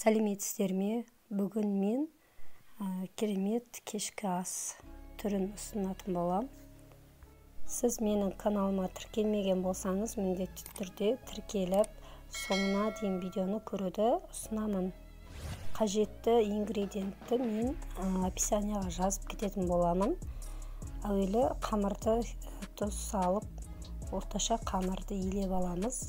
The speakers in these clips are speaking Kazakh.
Сәлеметсіздер ме? Бүгін мен керемет кешкі ас түрін ұсынатын болам. Сіз менің каналыма тіркелмеген болсаңыз, міндетті түрде тіркеліп, соңына дейін видеоны көруді ұсынамын. Қажетті ингредиентті мен описанияға жазып кететін боламын. Әуелі қамырды тұз салып, орташа қамырды илеп аламыз.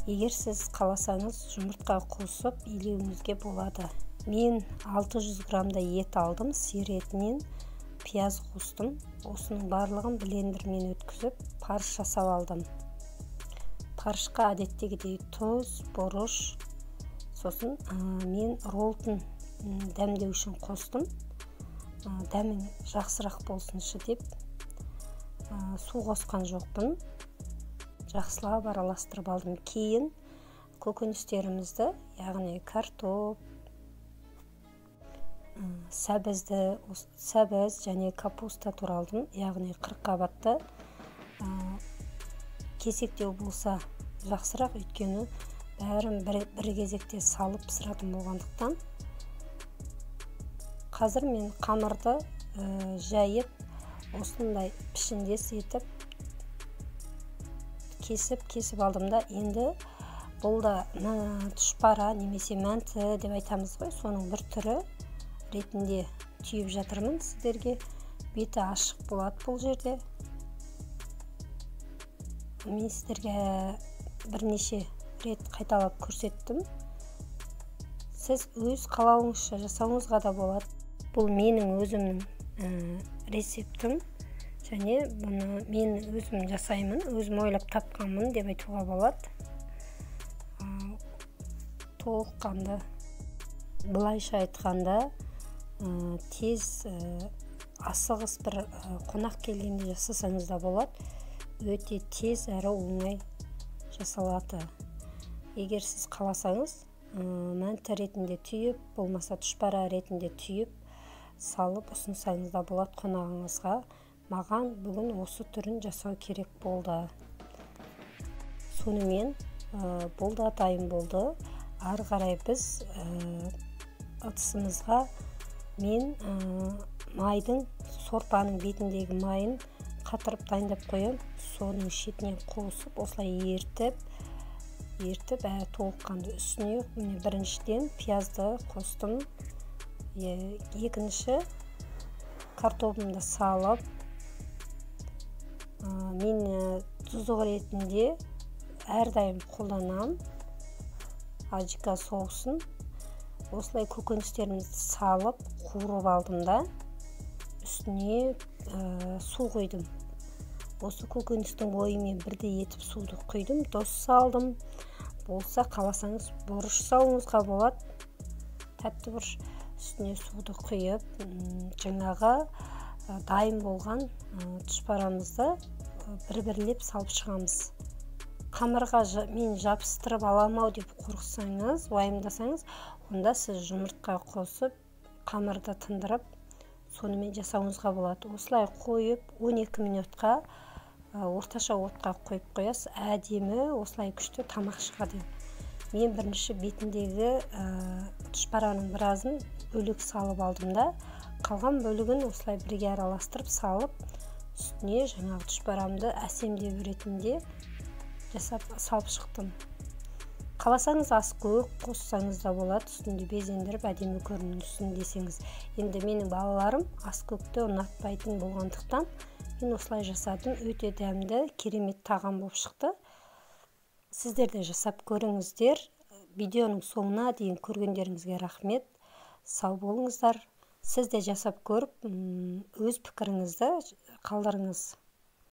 Егер сіз қаласаңыз, жұмыртқа қосып илеуіңізге болады. Мен 600 грамда ет алдым, сиыр етінен пияз қостым. Осының барлығын блендермен өткізіп, парш жасап алдым. Паршқа әдеттегідей тұз, бұрыш, сосын мен роллтың дәмдеу үшін қостым. Дәмін жақсырақ болсыншы деп су қосқан жоқпын. Жақсылап араластырып алдым. Кейін көкөністерімізді, яғни картоп, сәбіз және капуста туралдым, яғни қырыққабатты. Кесектеу болса жақсырақ, өйткені бәрін бір кезекте салып пісіретін болғандықтан. Қазір мен қамырды жайып, осындай пішіндес етіп кесіп алдым да, енді бұл да тұшпара немесе мәнті деп айтамыз ғой, соның бір түрі ретінде түйіп жатырмын сіздерге. Беті ашық болады бұл жерде. Мен сіздерге бірнеше рет қайталап көрсеттім. Сіз өз қалауыңызша жасауыңызға да болады. Бұл менің өзімнің рецептім. Және бұны мен өзім жасаймын, өзім ойлап тапқанмын деп айтуға болады. Толыққанды, былайша айтқанда, тез асығыс бір қонақ келгенде жасасаңыз да болады. Өте тез әрі оңай жасалады. Егер сіз қаласаңыз, мәнті ретінде түйіп, болмаса тұшпара ретінде түйіп, салып ұсынсаңыз да болады қонағыңызға. Маған бүгін осы түрін жасау керек болды. Сонымен бұл да дайын болды. Ары қарай біз ыдысымызға мен майдың, сорпаның бетіндегі майын қатырып дайындап қоям. Соның шетінен қосып, осылай ертіп толыққанды үстіне біріншіден пиязды қостым. Екінші картопымды салып, мен тұздық ретінде әрдайым қолданам аджика соусын. Осылай көкөністерімізді салып, қуырып алдым да, үстіне су құйдым. Осы көкөністің бойымен бірде етіп суды құйдым, тұз салдым. Болса қаласаңыз бұрыш салуыңызға болады. Тәтті бұрыш. Үстіне суды құйып, жаңағы дайын болған тұшпарамызды бір-бірлеп салып шығамыз. Қамырға мен жабыстырып аламау деп қорықсаңыз, уайымдасаңыз, онда сіз жұмыртқа қосып, қамырды тындырып, сонымен жасауыңызға болады. Осылай қойып, 12 минутқа орташа отқа қойып қоясыз. Әдемі, осылай күшті тамақ шығады. Мен бірінші бетіндегі тұшпараның біразын бөлік салып алдым да, қалған бөлігін осылай бірге араластырып салып, үстіне жаңағы тұшпарамды әсемдеу ретінде жасап салып шықтым. Қаласаңыз ас көк қоссаңыз да болады, үстінде безендіріп әдемі көрінсін десеңіз. Енді менің балаларым ас көкті ұнатпайтын болғандықтан мен осылай жасадым. Өте дәмді, керемет тағам болып шықты. Сіздер де жасап көріңіздер. Видеоның соңына дейін көргендеріңізге рахмет. Сау болыңыздар. Сіз де жасап көріп, өз пікіріңізді қалдырыңыз.